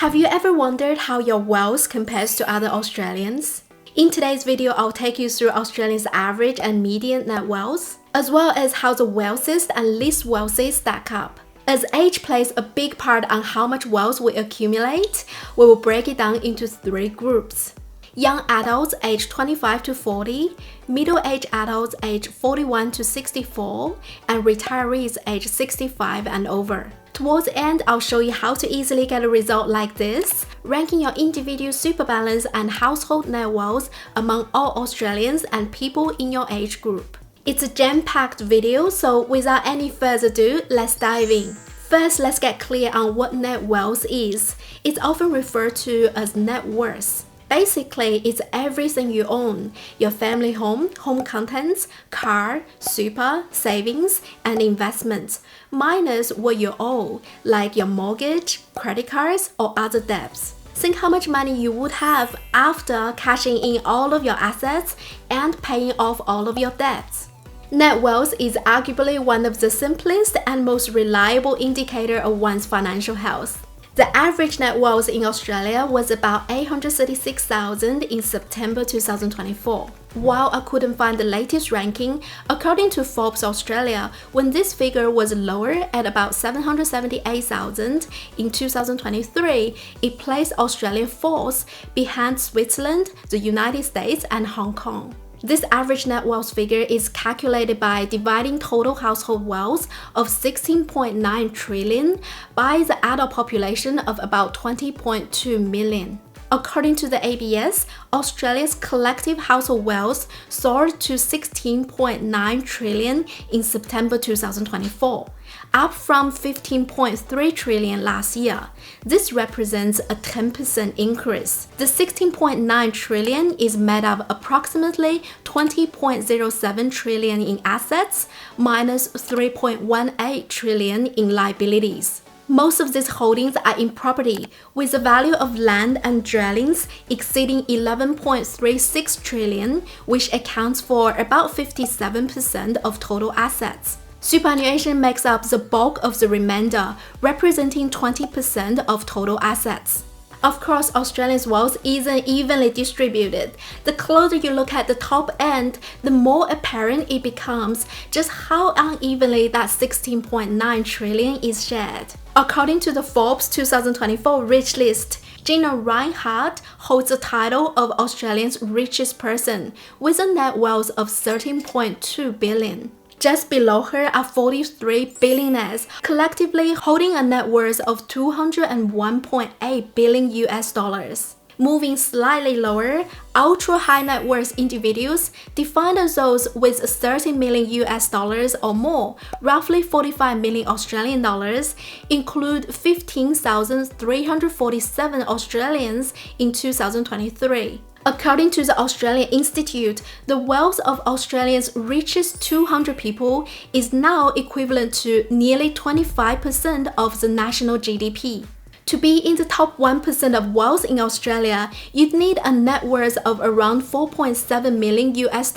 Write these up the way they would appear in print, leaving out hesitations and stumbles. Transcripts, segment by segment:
Have you ever wondered how your wealth compares to other Australians? In today's video, I'll take you through Australians' average and median net wealth, as well as how the wealthiest and least wealthy stack up. As age plays a big part on how much wealth we accumulate, we will break it down into three groups. Young adults aged 25 to 40, middle-aged adults aged 41 to 64, and retirees aged 65 and over. Towards the end, I'll show you how to easily get a result like this, ranking your individual super balance and household net wealth among all Australians and people in your age group. It's a jam-packed video, so without any further ado, let's dive in. First, let's get clear on what net wealth is. It's often referred to as net worth. Basically, it's everything you own: your family home, home contents, car, super, savings, and investments, minus what you owe, like your mortgage, credit cards, or other debts. Think how much money you would have after cashing in all of your assets and paying off all of your debts. Net wealth is arguably one of the simplest and most reliable indicator of one's financial health. The average net wealth in Australia was about $836,000 in September 2024. While I couldn't find the latest ranking, according to Forbes Australia, when this figure was lower at about $778,000 in 2023, it placed Australia fourth behind Switzerland, the United States, and Hong Kong. This average net wealth figure is calculated by dividing total household wealth of $16.9 trillion by the adult population of about 20.2 million. According to the ABS, Australia's collective household wealth soared to $16.9 trillion in September 2024, up from $15.3 trillion last year. This represents a 10% increase. The $16.9 trillion is made of approximately $20.07 trillion in assets minus $3.18 trillion in liabilities. Most of these holdings are in property, with the value of land and dwellings exceeding $11.36 trillion, which accounts for about 57% of total assets. Superannuation makes up the bulk of the remainder, representing 20% of total assets. Of course, Australians' wealth isn't evenly distributed. The closer you look at the top end, the more apparent it becomes just how unevenly that $16.9 trillion is shared. According to the Forbes 2024 Rich List, Gina Rinehart holds the title of Australia's richest person, with a net wealth of $13.2 billion. Just below her are 43 billionaires, collectively holding a net worth of $201.8 billion US. Moving slightly lower, ultra-high net worth individuals, defined as those with $30 million US or more, roughly 45 million Australian dollars, include 15,347 Australians in 2023. According to the Australian Institute, the wealth of Australia's richest 200 people is now equivalent to nearly 25% of the national GDP. To be in the top 1% of wealth in Australia, you'd need a net worth of around $4.7 million US,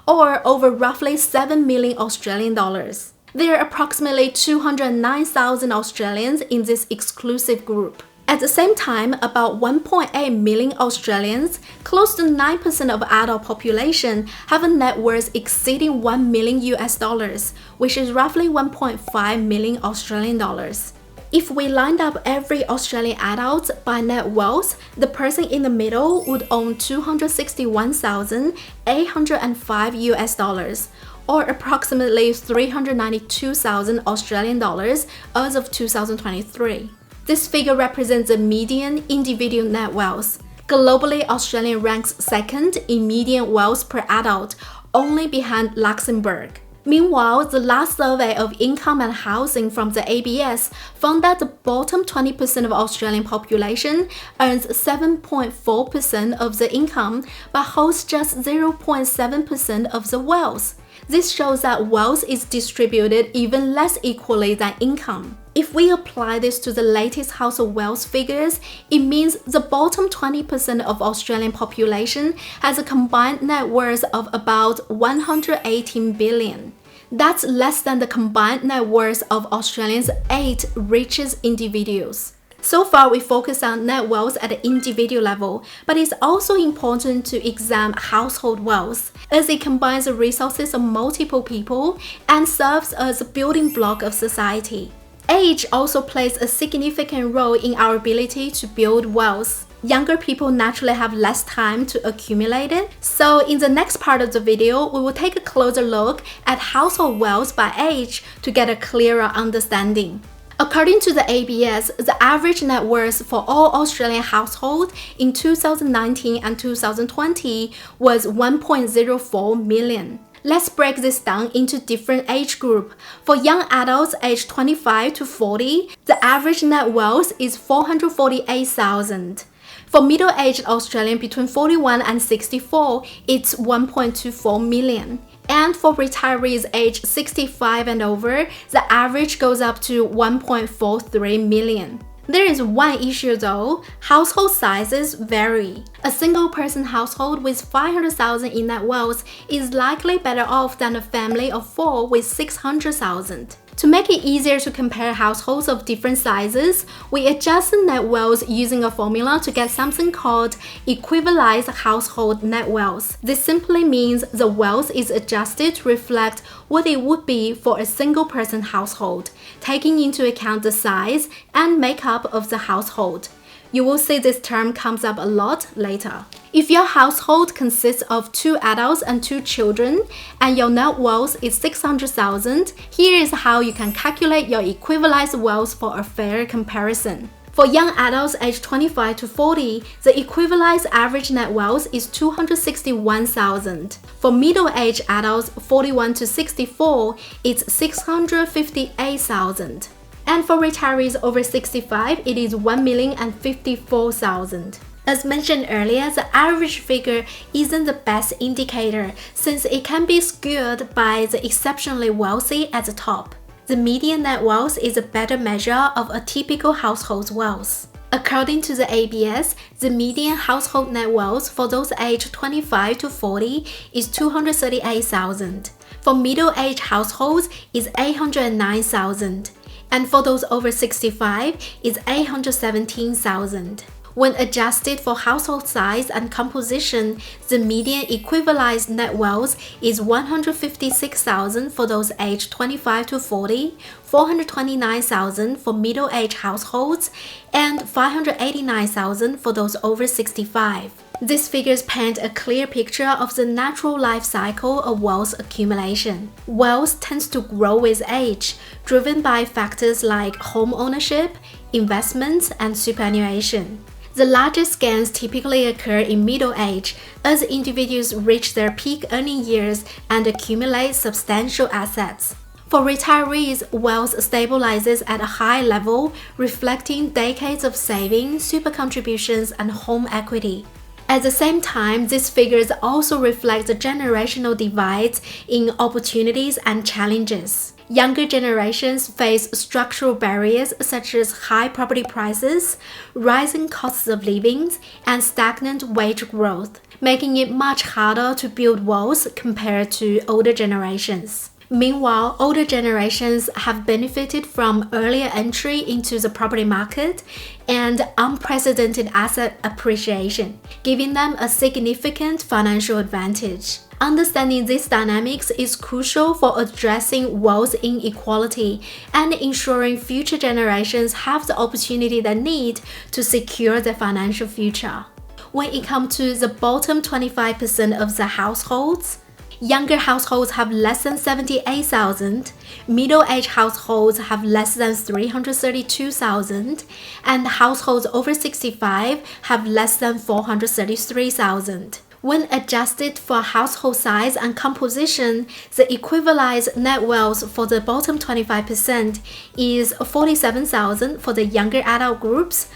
or over roughly 7 million Australian dollars. There are approximately 209,000 Australians in this exclusive group. At the same time, about 1.8 million Australians, close to 9% of adult population, have a net worth exceeding $1 million US, which is roughly 1.5 million Australian dollars. If we lined up every Australian adult by net wealth, the person in the middle would own $261,805 US, or approximately 392,000 Australian dollars as of 2023. This figure represents the median individual net wealth. Globally, Australia ranks second in median wealth per adult, only behind Luxembourg. Meanwhile, the last survey of income and housing from the ABS found that the bottom 20% of Australian population earns 7.4% of the income but holds just 0.7% of the wealth. This shows that wealth is distributed even less equally than income. If we apply this to the latest household wealth figures, it means the bottom 20% of Australian population has a combined net worth of about $118 billion. That's less than the combined net worth of Australia's 8 richest individuals. So far, we focus on net wealth at the individual level, but it's also important to examine household wealth, as it combines the resources of multiple people and serves as a building block of society. Age also plays a significant role in our ability to build wealth. Younger people naturally have less time to accumulate it, so in the next part of the video, we will take a closer look at household wealth by age to get a clearer understanding. According to the ABS, the average net worth for all Australian households in 2019 and 2020 was 1.04 million. Let's break this down into different age groups. For young adults aged 25 to 40, the average net wealth is 448,000. For middle-aged Australian between 41 and 64, it's 1.24 million. And for retirees aged 65 and over, the average goes up to 1.43 million. There is one issue though, household sizes vary. A single-person household with 500,000 in net wealth is likely better off than a family of 4 with 600,000. To make it easier to compare households of different sizes, we adjust the net wealth using a formula to get something called equivalized household net wealth. This simply means the wealth is adjusted to reflect what it would be for a single-person household, taking into account the size and makeup of the household. You will see this term comes up a lot later. If your household consists of 2 adults and 2 children, and your net wealth is 600,000, here is how you can calculate your equivalized wealth for a fair comparison. For young adults aged 25 to 40, the equivalized average net wealth is 261,000. For middle-aged adults 41 to 64, it's 658,000. And for retirees over 65, it is 1,054,000. As mentioned earlier, the average figure isn't the best indicator since it can be skewed by the exceptionally wealthy at the top. The median net wealth is a better measure of a typical household's wealth. According to the ABS, the median household net wealth for those aged 25 to 40 is 238,000. For middle-aged households, it's 809,000. And for those over 65, it's 817,000. When adjusted for household size and composition, the median equivalized net wealth is 156,000 for those aged 25 to 40, 429,000 for middle-aged households, and 589,000 for those over 65. These figures paint a clear picture of the natural life cycle of wealth accumulation. Wealth tends to grow with age, driven by factors like home ownership, investments, and superannuation. The largest gains typically occur in middle age as individuals reach their peak earning years and accumulate substantial assets. For retirees, wealth stabilizes at a high level, reflecting decades of saving, super contributions, and home equity. At the same time, these figures also reflect the generational divides in opportunities and challenges. Younger generations face structural barriers such as high property prices, rising costs of living, and stagnant wage growth, making it much harder to build wealth compared to older generations. Meanwhile, older generations have benefited from earlier entry into the property market and unprecedented asset appreciation, giving them a significant financial advantage. Understanding these dynamics is crucial for addressing wealth inequality and ensuring future generations have the opportunity they need to secure their financial future. When it comes to the bottom 25% of the households, younger households have less than 78,000, middle-aged households have less than 332,000, and households over 65 have less than 433,000. When adjusted for household size and composition, the equivalized net wealth for the bottom 25% is 47,000 for the younger adult groups,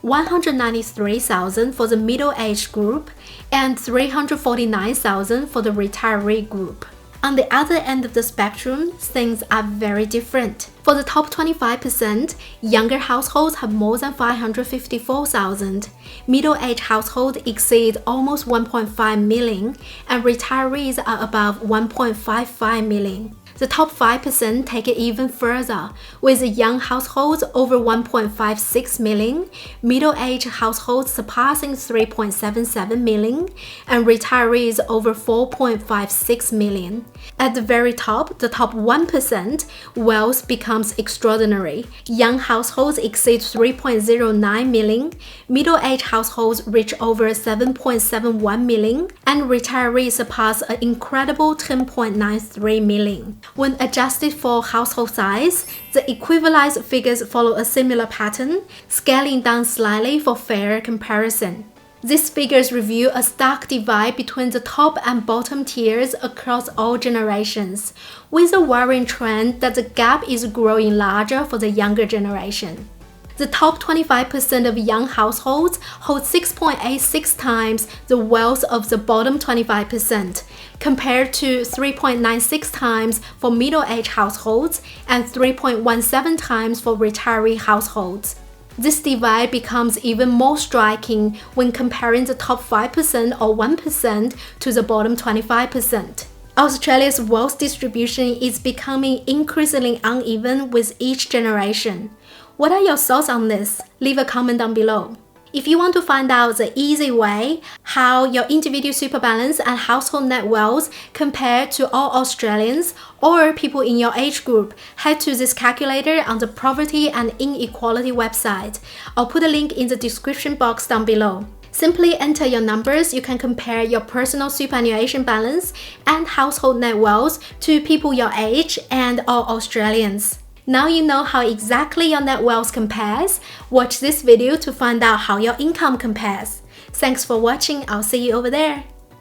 193,000 for the middle-aged group, and 349,000 for the retiree group. On the other end of the spectrum, things are very different. For the top 25%, younger households have more than 554,000, middle-aged households exceed almost 1.5 million, and retirees are above 1.55 million. The top 5% take it even further, with young households over 1.56 million, middle-aged households surpassing 3.77 million, and retirees over 4.56 million. At the very top, the top 1%, wealth becomes extraordinary. Young households exceed 3.09 million, middle-aged households reach over 7.71 million, and retirees surpass an incredible 10.93 million. When adjusted for household size, the equivalized figures follow a similar pattern, scaling down slightly for fairer comparison. These figures reveal a stark divide between the top and bottom tiers across all generations, with a worrying trend that the gap is growing larger for the younger generation. The top 25% of young households hold 6.86 times the wealth of the bottom 25%, compared to 3.96 times for middle-aged households and 3.17 times for retiree households. This divide becomes even more striking when comparing the top 5% or 1% to the bottom 25%. Australia's wealth distribution is becoming increasingly uneven with each generation. What are your thoughts on this? Leave a comment down below. If you want to find out the easy way how your individual super balance and household net wealth compare to all Australians or people in your age group, head to this calculator on the Poverty and Inequality website. I'll put a link in the description box down below. Simply enter your numbers. You can compare your personal superannuation balance and household net wealth to people your age and all Australians. Now you know how exactly your net wealth compares. Watch this video to find out how your income compares. Thanks for watching. I'll see you over there.